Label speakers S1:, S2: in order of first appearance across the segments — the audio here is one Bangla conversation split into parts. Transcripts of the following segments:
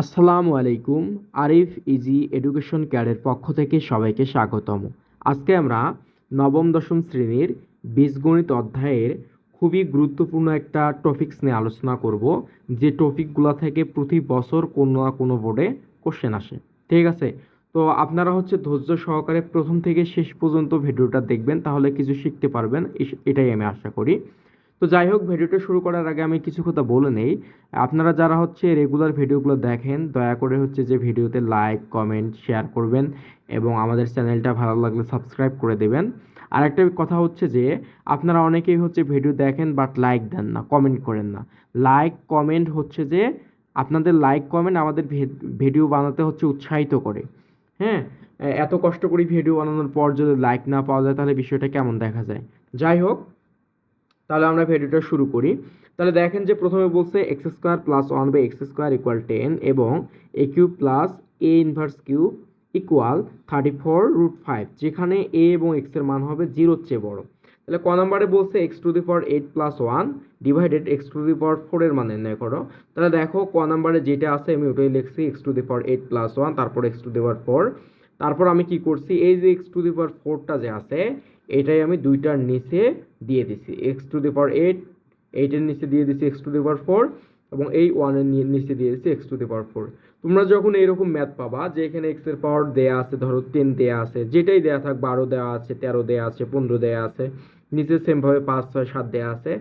S1: আসসালামু আলাইকুম। আরিফ ইজি এডুকেশন কেয়ারের পক্ষ থেকে সবাইকে স্বাগতম। আজকে আমরা নবম দশম শ্রেণীর বীজগণিত অধ্যায়ের খুবই গুরুত্বপূর্ণ একটা টপিকস নিয়ে আলোচনা করব, যে টপিকগুলো থেকে প্রতি বছর কোনো না কোনো বোর্ডে কোশ্চেন আসে। ঠিক আছে, তো আপনারা ধৈর্য সহকারে প্রথম থেকে শেষ পর্যন্ত ভিডিওটা দেখবেন, তাহলে কিছু শিখতে পারবেন, এটাই আমি আশা করি। তো যাই হোক, ভিডিওটা শুরু করার আগে আমি কিছু কথা বলে নেই। আপনারা যারা রেগুলার ভিডিওগুলো দেখেন, দয়া করে যে ভিডিওতে লাইক কমেন্ট শেয়ার করবেন এবং আমাদের চ্যানেলটা ভালো লাগলে সাবস্ক্রাইব করে দেবেন। আর একটা কথা যে আপনারা অনেকেই ভিডিও দেখেন বাট লাইক দেন না, কমেন্ট করেন না। লাইক কমেন্ট যে আপনাদের লাইক কমেন্ট আমাদের ভিডিও বানাতে উৎসাহিত করে। হ্যাঁ, এত কষ্ট করি ভিডিও বানানোর পর যদি লাইক না পাওয়া যায় তাহলে বিষয়টা কেমন দেখা যায়। যাই হোক, তাহলে আমরা ভিডিওটা শুরু করি। তাহলে দেখেন যে প্রথমে বলছে x square plus one by x square equal 10 এবং a cube plus A inverse cube equal 34√5, যেখানে এ এবং এক্স এর মান হবে 0-র চেয়ে বড়। তাহলে ক নম্বরে বলছে X to the power 8 plus 1 divided X to the power 4 এর মান নির্ণয় করো। তাহলে দেখো ক নম্বরে যেটা আছে আমি ওটাই লিখছি, x to the power 8 plus 1, তারপর এক্স টু দি পাওয়ার 4। তারপর আমি কি করছি, এই যে এক্স টু দি পাওয়ার 4টা যে আছে এটাই আমি দুইটার নিচে দিয়ে দিছি, এক্স টু দি পাওয়ার 8, 8-এর নিচে দিয়ে দিছি এক্স টু দি পাওয়ার 4 এবং এই 1-এর নিচে দিয়ে দিছি এক্স টু দি পাওয়ার 4। তোমরা যখন এইরকম ম্যাথ পাবা যে এখানে এক্স এর পাওয়ার দেয়া আছে, ধরো 10 দেয়া আছে, যেটাই দেয়া থাক, 12 দেওয়া আছে, 13 দেয়া আছে, 15 দেয়া আছে, নিচে সেমভাবে 5 6 7 দেয়া আছে,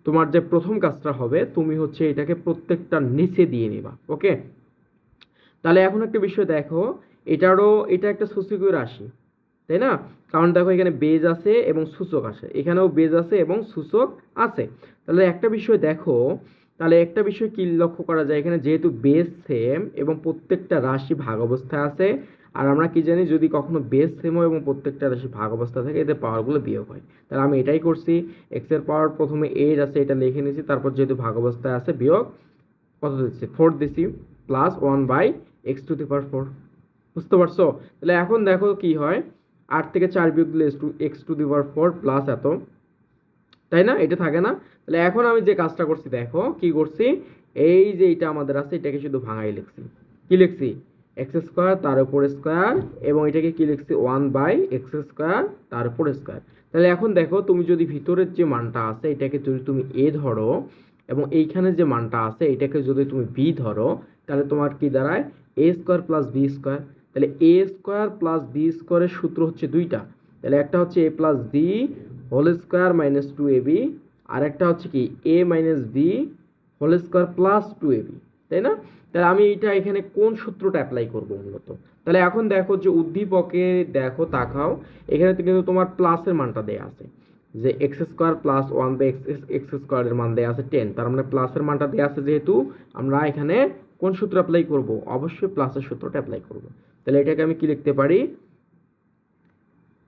S1: তোমার যে প্রথম কাজটা হবে তুমি এটাকে প্রত্যেকটার নিচে দিয়ে নিবা। ওকে, তাহলে এখন একটা বিষয় দেখো, এটা একটা সূচকীয় রাশি, তাই না? কারণ দেখো এখানে বেজ আছে এবং সূচক আছে, এখানেও বেজ আছে এবং সূচক আছে। তাহলে একটা বিষয় দেখো, তাহলে একটা বিষয় কি লক্ষ্য করা যায়, এখানে যেহেতু বেজ সেম এবং প্রত্যেকটা রাশি ভাগ অবস্থায় আছে, আর আমরা কি জানি যদি কখনো বেজ সেম হয় এবং প্রত্যেকটা রাশি ভাগ অবস্থা থাকে এতে পাওয়ারগুলো বিয়োগ হয়। তাহলে আমি এটাই করছি, এক্স এর পাওয়ার প্রথমে 8 আছে এটা লিখে নিয়েছি, তারপর যেহেতু ভাগ অবস্থায় আছে বিয়োগ কত দিচ্ছি, 4 দিছি, plus 1 by x to the power 4। বুঝতে পারছো? তাহলে এখন দেখো কি হয়, 8 থেকে 4 বিয়োগ দিলে x to the power 4 plus এত, তাই না? এটা থাকে না? তাহলে এখন আমি যে কাজটা করছি দেখো কি করছি, এই যে এটা আমাদের আছে এটাকে শুধু ভাঙাই লিখছি। কি লিখছি? এক্স স্কোয়ার তার উপর স্কোয়ার এবং এটাকে কি লিখছি, 1 বাই এক্স স্কোয়ার তার উপর স্কোয়ার। তাহলে এখন দেখো তুমি যদি ভিতরের যে মানটা আছে এটাকে যদি তুমি এ ধরো এবং এইখানে যে মানটা আছে এটাকে যদি তুমি বি ধরো, তাহলে তোমার কি দাঁড়ায়, এ স্কোয়ার প্লাস বি স্কোয়ার। তাহলে এ স্কোয়ার প্লাস বি স্কোয়ারের সূত্র দুইটা। তাহলে একটা A plus B whole square minus 2ab, আর একটা কি A minus B whole square plus 2ab, তাই না? তাহলে আমি এইটা এখানে কোন সূত্রটা অ্যাপ্লাই করব মূলত? তাহলে এখন দেখো যে উদ্দীপকে দেখো তাকাও, এখানে কিন্তু তোমার প্লাসের মানটা দেয়া আছে, যে x square plus 1 by x স্কোয়ারের মান দেয়া আছে 10, তার মানে প্লাসের মানটা দেয়া আছে, যেহেতু আমরা এখানে কোন সূত্র অ্যাপ্লাই করব, অবশ্যই প্লাসের সূত্রটা অ্যাপ্লাই করব। তাহলে এটাকে আমি কি লিখতে পারি,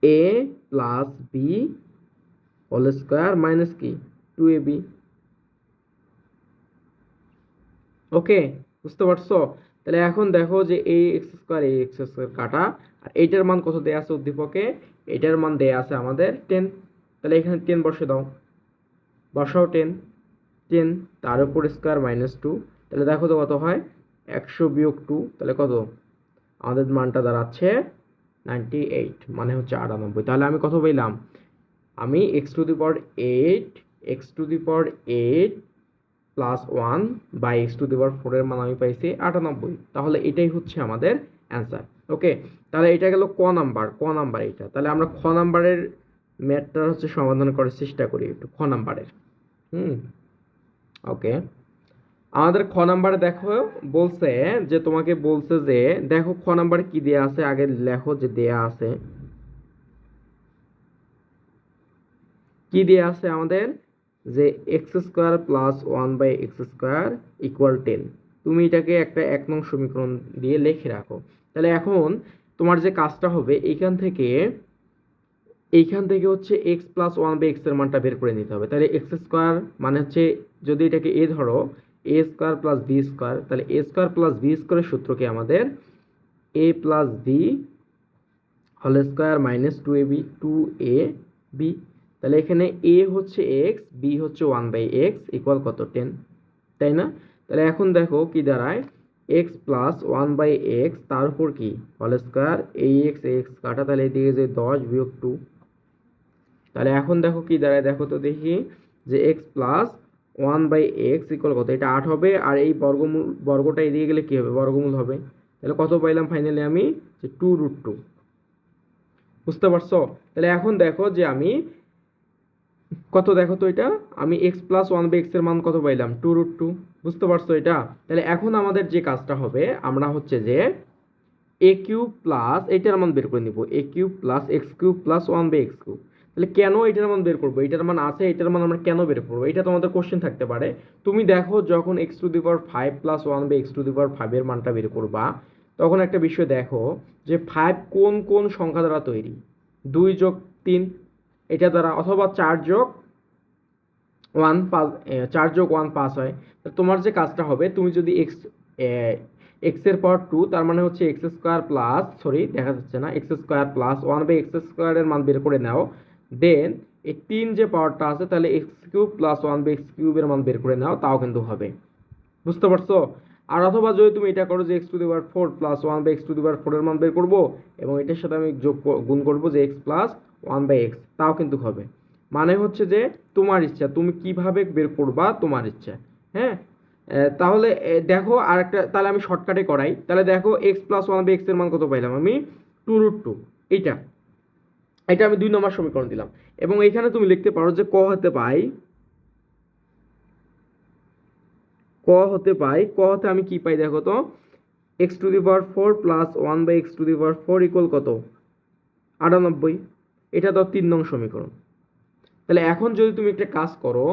S1: A plus B whole square minus কি 2ab। ওকে, বুঝতে পারছো? তাহলে এখন দেখো যে এই এক্স স্কোয়ার কাটা, আর এইটার মান কত দেয়া আছে উদ্দীপকে, এটার মান দেয়া আছে আমাদের 10। তাহলে এখানে 10 বসে দাও, বসাও 10, 10 তার উপর স্কোয়ার মাইনাস 2। তাহলে দেখো তো কত হয়, 100 বিয়োগ 2, তাহলে কত আমাদের মানটা দাঁড়াচ্ছে 98, মানে 98। তাহলে আমি কত পেলাম, আমি X to the power 8, X to the power 8 plus 1 by x to the power 4 এর মান আমি পাইছি 98। তাহলে এটাই আমাদের অ্যান্সার। ওকে, তাহলে এটা গেল ক নাম্বার এটা। তাহলে আমরা খ নাম্বারের ম্যাথটা সমাধান করার চেষ্টা করি একটু, খ নাম্বারের। ওকে, আমাদের খ নাম্বারে দেখো বলছে যে তোমাকে বলছে যে দেখো খ নাম্বারে কি দেয়া আছে, আগে লেখো যে দেয়া আছে কি দেয়া আছে আমাদের, যে x square plus 1 by x square equal 10। তুমি এটাকে একটা 1 নং সমীকরণ দিয়ে লিখে রাখো। তাহলে এখন তোমার যে কাজটা হবে, এইখান থেকে এক্স প্লাস 1 বাই এক্স এর মানটা বের করে নিতে হবে। তাহলে এক্স স্কোয়ার মানে যদি এটাকে এ ধরো, A square plus B square, তাহলে এ স্কোয়ার প্লাস বি স্কোয়ারের সূত্র কি আমাদের, A plus B whole square minus 2ab। তাহলে এখানে A X, B 1 by x equal কত, 10, তাই না? তাহলে এখন দেখো কি দাঁড়ায়, X plus one by X তার উপর কি হোল স্কোয়ার, এই এক্স এক্স কাটা, তাহলে এদিকে যে 10 বিয়োগ 2, তাহলে এখন দেখো কি দাঁড়ায়, দেখো তো দেখি যে x plus one by x equal কত, এটা 8 হবে, আর এই বর্গটা এদিকে গেলে কি হবে, বর্গমূল হবে। তাহলে কত পাইলাম ফাইনালি আমি, যে 2√2। বুঝতে পারছো? তাহলে এখন দেখো যে আমি কত, দেখো তো এটা আমি x plus one by x এর মান কত পাইলাম, 2√2। বুঝতে পারছো এটা? তাহলে এখন আমাদের যে কাজটা হবে, আমরা হচ্ছে যে এ কিউব প্লাস এটার মান বের করে নিব, A cube plus x cube plus one by x cube. তাহলে কেন এটার মান বের করবো, এটার মান আছে, এটার মান আমরা কেন বের করবো, এটা তোমাদের কোশ্চেন থাকতে পারে। তুমি দেখো যখন X to the power 5 plus one by x to the power 5 এর মানটা বের করবা, তখন একটা বিষয় দেখো যে 5 কোন কোন সংখ্যা দ্বারা তৈরি, 2 যোগ 3 এটা দ্বারা, অথবা 4 যোগ 1 5, 4 যোগ 1 5 হয়। তোমার যে কাজটা হবে, তুমি যদি এক্স এর পাওয়ার 2, তার মানে হচ্ছে এক্স স্কোয়ার প্লাস, সরি দেখা যাচ্ছে না, x square plus one by x স্কোয়ারের মান বের করে নাও। দেন এই 3 যে পাওয়ারটা আছে, তাহলে x cube plus one by x কিউবের মান বের করে নাও, তাও কিন্তু হবে। বুঝতে পারছো? আর অথবা যদি তুমি এটা করো যে X to the power 4 plus one by x to the power 4 এর মান বের করবো, এবং এটার সাথে আমি গুণ করবো যে x plus one by x, তাও কিন্তু হবে। মানে হচ্ছে যে তোমার ইচ্ছা, তুমি কিভাবে বের করবা তোমার ইচ্ছা। হ্যাঁ, তাহলে দেখো আর একটা, তাহলে আমি শর্টকাটে করাই। তাহলে দেখো x plus one by x এর মান কত পাইলাম আমি, 2√2। এইটা এটা আমি 2 নম্বর সমীকরণ দিলাম। এবং এখানে তুমি লিখতে পারো যে ক হতে পাই, ক হতে আমি কি পাই দেখো তো, x to the power 4 plus one by x to the power 4 equal কত, 98। এটা তো 3 নং সমীকরণ। তাহলে এখন যদি তুমি একটা কাজ করো,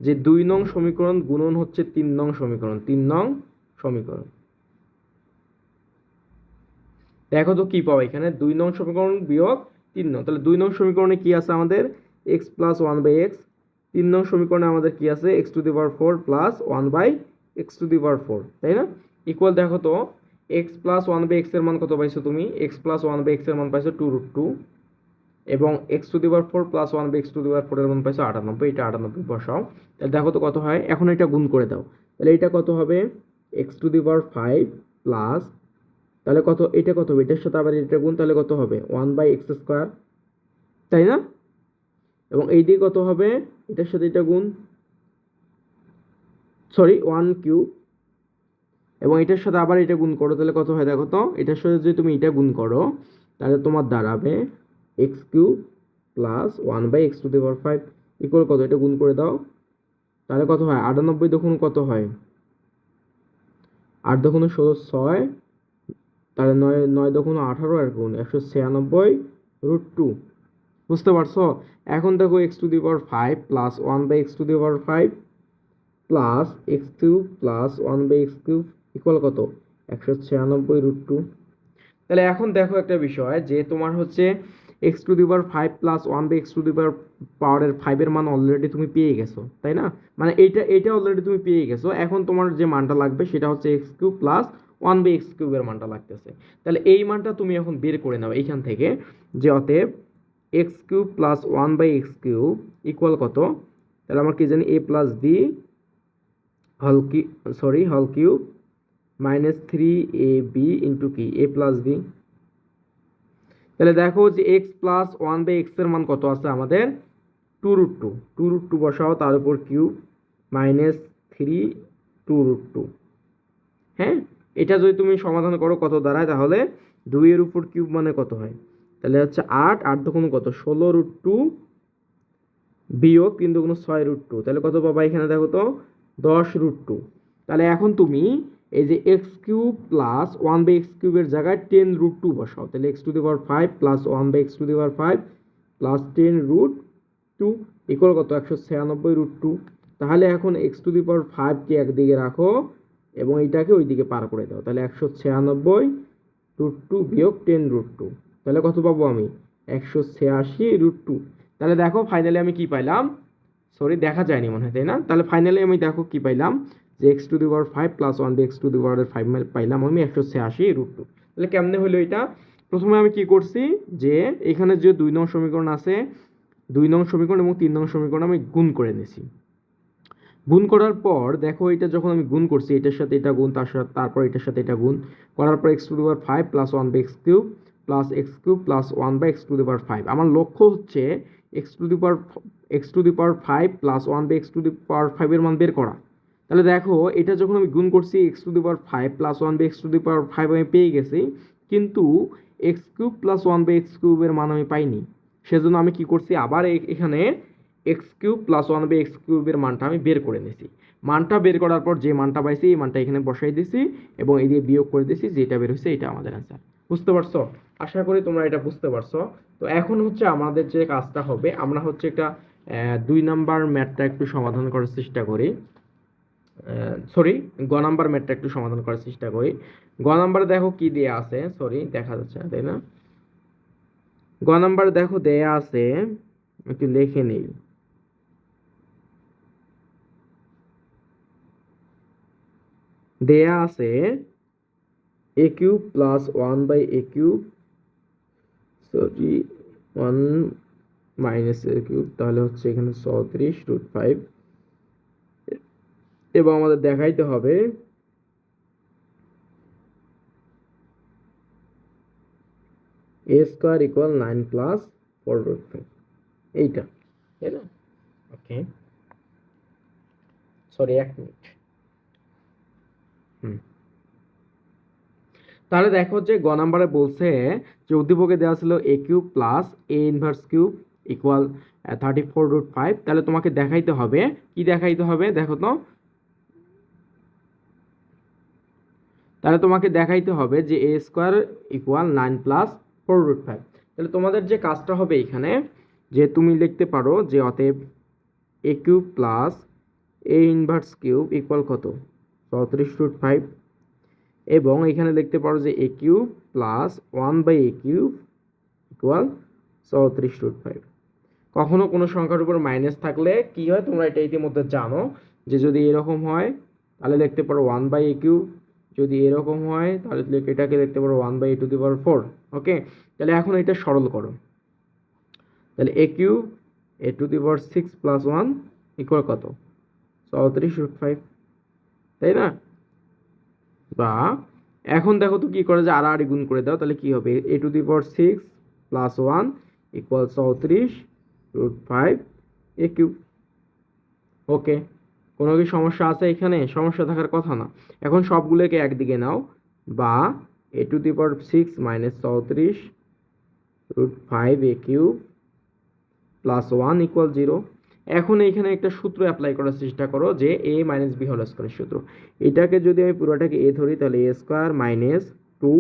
S1: যে 2 নং সমীকরণ গুণন হচ্ছে 3 নং সমীকরণ, 3 নং সমীকরণ, দেখো তো কি পাবো এখানে, 2 নং সমীকরণ বিয়োগ 3 নং। তাহলে 2 নং সমীকরণে কি আছে আমাদের, X plus one by X. 3 নং সমীকরণে আমাদের কি আছে, X to the power 4 plus one by x to the power 4, তাই না? ইকুয়াল দেখো তো X plus one by x এর মান কত পাইছো তুমি, X plus one by x এর মান পাইছো 2√2, এবং X to the power 4 plus one by x to the power 4 এর মান পাইছো 98। এটা 98 বসাও। তাহলে দেখো তো কত হয়, এখন এটা গুণ করে দাও। তাহলে এটা কত হবে, x to the power 5 plus, তাহলে কত, এটা কত হবে, এটার সাথে আবার এটা গুণ, তাহলে কত হবে, ওয়ান বাই এক্স স্কোয়ার, তাই না? এবং এই দিকে কত হবে, এটার সাথে এটা গুণ, সরি ওয়ান কিউব, এবং এটার সাথে আবার এটা গুণ করো, তাহলে কত হয় দেখো তো, এটার সাথে যদি তুমি এটা গুণ করো, তাহলে তোমার দাঁড়াবে x cube plus one by x to the power 5 equal কত, এটা গুণ করে দাও, তাহলে কত হয়, 98 দেখুন কত হয়, 8 দেখুন 16, তাহলে 9 দেখুন 18, আর গুণ 196√2। বুঝতে পারছো? এখন দেখো x to the power 5 plus one by x to the power 5 plus x cube plus one by x cube equal কত, 196√2। তাহলে এখন দেখো একটা বিষয়, যে তোমার হচ্ছে x to the power 5 plus one by x to the পাওয়ারের 5 এর মান অলরেডি তুমি পেয়ে গেছো, তাই না? মানে এটা অলরেডি তুমি পেয়ে গেছো। এখন তোমার যে মানটা লাগবে সেটা হচ্ছে x cube plus one by x কিউবের মানটা লাগতেছে। তাহলে এই মানটা তুমি এখন বের করে নাও এইখান থেকে, যে অতএব x cube plus one by x cube equal কত, তাহলে আমরা কি জানি, এ প্লাস বি হল কিউব মাইনাস 3ab ইন্টু কি, এ প্লাস বি। তাহলে দেখো যে x plus one by x এর মান কত আছে আমাদের, 2√2 বসাও, তার উপর কিউব মাইনাস 3 2√2। হ্যাঁ, এটা যদি তুমি সমাধান করো কত দাঁড়ায়, তাহলে 2 এর উপর কিউব মানে কত হয়, তাহলে হচ্ছে 8 দেখুন কত, 16√2 বিয়োগ 3 দুগুণ 6√2, তাহলে কত পাবা এখানে দেখো তো, 10√2। তাহলে এখন তুমি এই যে x cube plus one by x কিউবের জায়গায় 10√2 বসাও, তাহলে x to the power 5 plus one by x to the power 5 plus 10√2 equal কত, 196√2। তাহলে এখন এক্স টু দি পাওয়ার 5 কে একদিকে রাখো এবং এইটাকে ওই দিকে পার করে দাও, তাহলে 196√2 বিয়োগ 10√2, তাহলে কত পাবো আমি, 186√2। তাহলে দেখো ফাইনালি আমি কি পাইলাম, সরি দেখা যায়নি মনে হয়, তাই না? তাহলে ফাইনালি আমি দেখো কি পাইলাম, যে X to the power 5 plus one by x to the power 5 পাইলাম আমি 186√2। তাহলে কেমনে হলো এটা, প্রথমে আমি কি করছি, যে এখানে যে 2 নং সমীকরণ আছে, 2 নং সমীকরণ এবং 3 নং সমীকরণ আমি গুণ করে নিয়েছি। গুণ করার পর দেখো এটা যখন আমি গুণ করছি এটার সাথে এটা গুণ তারপর এটার সাথে এটা গুণ করার পর X to the power 5 plus 1 by x cube plus x cube plus 1 by x to the power 5। আমার লক্ষ্য হচ্ছে x to the power 5 plus 1 by x to the power 5 এর মান বের করা। তাহলে দেখো এটা যখন আমি গুণ করছি X to the power 5 plus 1 by x to the power 5 আমি পেয়ে গেছি, কিন্তু X cube plus 1 by x কিউবের মান আমি পাইনি। সেজন্য আমি কি করছি, আবার এখানে x cube plus 1 by x কিউবের মানটা আমি বের করে নিয়েছি। মানটা বের করার পর যে মানটা পাইছি এই মানটা এখানে বসাই দিছি এবং এই দিয়ে বিয়োগ করে দিছি, যেটা বের হয়েছে এটা আমাদের অ্যান্সার। বুঝতে পারছো? আশা করি তোমরা এটা বুঝতে পারছো। তো এখন হচ্ছে আমাদের যে কাজটা হবে, আমরা হচ্ছে একটা 2 নাম্বার ম্যাথটা একটু সমাধান করার চেষ্টা করি। সরি, গ নাম্বার ম্যাথটা একটু সমাধান করার চেষ্টা করি। গ নাম্বারে দেখো কি দেয়া আছে, সরি দেখা যাচ্ছে না তাই না? গ নাম্বার দেখো দেয়া আছে, একটু লিখে নেই। দেয়া আছে A cube plus 1 by A cube, sorry 1 minus A cube, তাহলে হচ্ছে এখানে 34√5 এবং আমাদের দেখাইতে হবে এ স্কোয়ার ইকুয়াল 9 প্লাস 4√5, এইটা তাই না? ওকে, সরি 1 মিনিট। তাহলে দেখো যে গ নাম্বারে বলছে যে উদ্দীপকে দেওয়া ছিল এ কিউব প্লাস এ ইনভার্স কিউব ইকুয়াল 34√5। তাহলে তোমাকে দেখাইতে হবে, কি দেখাইতে হবে দেখো তো, তাহলে তোমাকে দেখাইতে হবে যে এ স্কোয়ার ইকুয়াল 9 প্লাস 4√5। তাহলে তোমাদের যে কাজটা হবে এখানে, যে তুমি লিখতে পারো যে অতএব A cube plus A inverse cube equal কত, 34√5, এবং এখানে লিখতে পারো যে A cube plus 1 by A cube equal 34√5। কখনো কোনো সংখ্যার উপর মাইনাস থাকলে কি হয় তোমরা এটা ইতিমধ্যে জানো, যে যদি এরকম হয় তাহলে লিখতে পারো 1 বাই এ কিউব, যদি এরকম হয় তাহলে এটাকে লিখতে পারো 1 by A to the power 4। ওকে, তাহলে এখন এটা সরল করো, তাহলে A cube A to the power 6 plus 1 equal কত, 34√5, তাই না? বা এখন দেখো তো কি করে, যে আড়াআড়ি গুণ করে দাও, তাহলে কি হবে, A to the power 6 plus 1 equal 34√5 A cube. Okay, কোনো কি সমস্যা আছে এখানে? সমস্যা থাকার কথা না। এখন সবগুলোকে একদিকে নাও, বা A to the power 6 minus 34√5 A cube plus 1 equal 0। এখন এইখানে একটা সূত্র অ্যাপ্লাই করার চেষ্টা করো, যে এ মাইনাস বি হোল স্কোয়ারের সূত্র। এটাকে যদি আমি পুরোটাকে এ ধরি তাহলে এ স্কোয়ার মাইনাস 2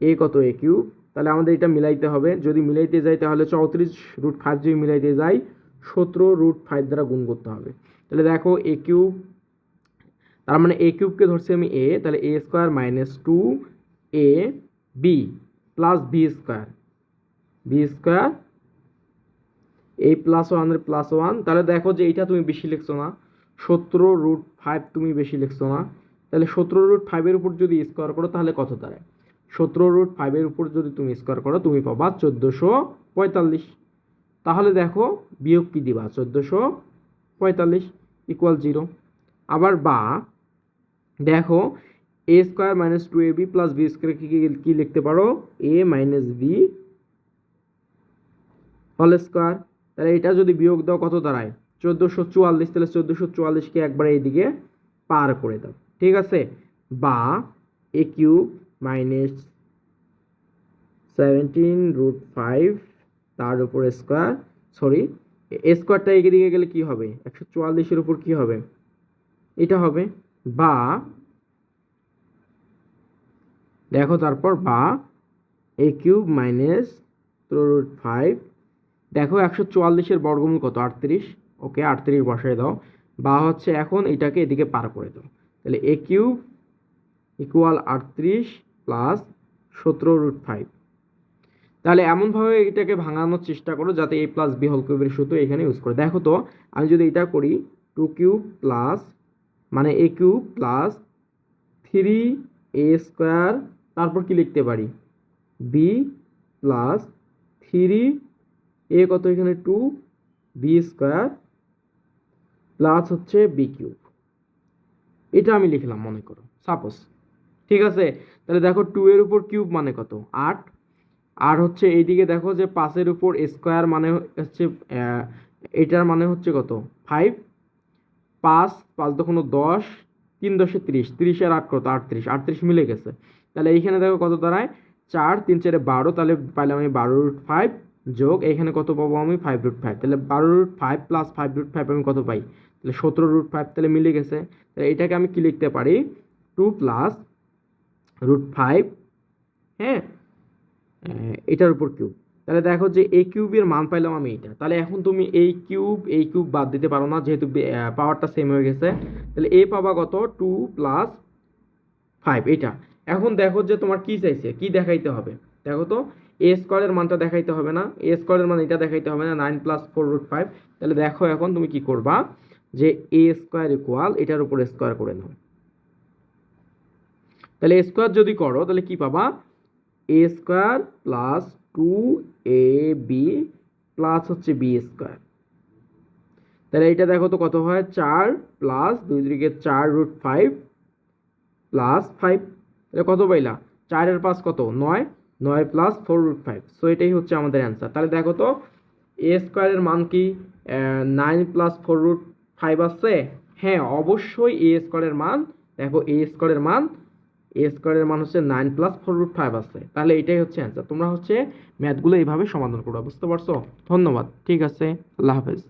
S1: এ কত এ কিউব, তাহলে আমাদের এটা মিলাইতে হবে। যদি মিলাইতে যাই তাহলে 34√5 যদি মিলাইতে যাই 17√5 দ্বারা গুণ করতে হবে। তাহলে দেখো এ কিউব, তার মানে এ কিউবকে ধরছি আমি এ, তাহলে A square minus 2 A B plus B square, B square এই প্লাস 1 এর প্লাস 1। তাহলে দেখো যে এইটা তুমি বেশি লিখছো না, 17√5 তুমি বেশি লিখছো না। তাহলে 17√5 এর উপর যদি স্কোয়ার করো তাহলে কত দাঁড়ায়, 17√5 এর উপর যদি তুমি স্কোয়ার করো তুমি পাবা 1445। তাহলে দেখো বিয়োগ কি দিবা, 1445 ইকুয়াল 0। আবার বা দেখো a square minus 2ab plus B square কি লিখতে পারো, a minus B whole square. তাহলে এটা যদি বিয়োগ দাও কত দাঁড়ায়, 1444। তাহলে 1444কে একবার এইদিকে পার করে দাও, ঠিক আছে? বা এ কিউব মাইনাস 17√5 তার উপর স্কোয়ার, সরি এ স্কোয়ারটা এদিকে গেলে কি হবে, 144-এর উপর কি হবে, এটা হবে। বা দেখো তারপর বা এ কিউব মাইনাস 17√5, দেখো 144-এর বর্গমূল কত, 38। ওকে, 38 বসায় দাও, বা হচ্ছে এখন এটাকে এদিকে পার করে দাও, তাহলে এ কিউব ইকুয়াল 38 প্লাস 17√5। তাহলে এমনভাবে এটাকে ভাঙানোর চেষ্টা করো যাতে এ প্লাস বি হোল কিউবের সূত্র এখানে ইউজ করে। দেখো তো আমি যদি এটা করি 2 কিউব প্লাস মানে এ কিউব প্লাস 3 এ স্কোয়ার, তারপর কি লিখতে পারি, বি প্লাস 3 এ কত এখানে 2 বি স্কোয়ার প্লাস হচ্ছে বি কিউব, এটা আমি লিখলাম মনে করো সাপোজ। ঠিক আছে, তাহলে দেখো 2 এর উপর কিউব মানে কত 8, আর হচ্ছে এইদিকে দেখো যে 5 এর উপর স্কোয়ার মানে হচ্ছে এটার মানে হচ্ছে কত 5, 5 5 দোকানো 10, 3 10 30, 30 আর 8 কত 38, 38 মিলে গেছে। তাহলে এইখানে দেখো কত দাঁড়ায় 4 3 4 12, তাহলে পাইলাম আমি 12√5 যোগ এইখানে কত পাবো আমি 5√5, তাহলে 12√5 প্লাস 5√5 আমি কত পাই, তাহলে 17√5, তাহলে মিলে গেছে। তাহলে এটাকে আমি কি লিখতে পারি 2 প্লাস √5, হ্যাঁ, এটার উপর কিউব। তাহলে দেখো যে এই কিউবের মান পাইলাম আমি এইটা। তাহলে এখন তুমি এই কিউব বাদ দিতে পারো না, যেহেতু পাওয়ারটা সেম হয়ে গেছে। তাহলে এ পাবা কত 2 প্লাস 5 এটা। এখন দেখো যে তোমার কি চাইছে, কি দেখাইতে হবে, দেখো তো এ স্কোয়ারের মানটা দেখাইতে হবে না, এ স্কোয়ারের মান এটা দেখাইতে হবে না 9 প্লাস 4√5। তাহলে দেখো এখন তুমি কি করবা, যে এ স্কোয়ার ইকুয়াল এটার উপর স্কোয়ার করে নাও। তাহলে স্কোয়ার যদি করো তাহলে কি পাবা, এ স্কোয়ার প্লাস 2ab প্লাস হচ্ছে বি স্কোয়ার। তাহলে এটা দেখো তো কত হয় 4 প্লাস 2 দিকে 4√5 প্লাস 5, তাহলে কত পাইলা 4 এর 5 কত 9, 9 প্লাস 4√5। সো এটাই হচ্ছে আমাদের অ্যান্সার। তাহলে দেখো তো এ স্কোয়ারের মান কি 9 প্লাস 4√5 আসছে, হ্যাঁ অবশ্যই এ স্কোয়ারের মান, দেখো এ স্কোয়ারের মান হচ্ছে 9 প্লাস 4√5 আসছে। তাহলে এটাই হচ্ছে অ্যান্সার। তোমরা হচ্ছে ম্যাথগুলো এইভাবে সমাধান করো, বুঝতে পারছো? ধন্যবাদ, ঠিক আছে, আল্লাহ হাফেজ।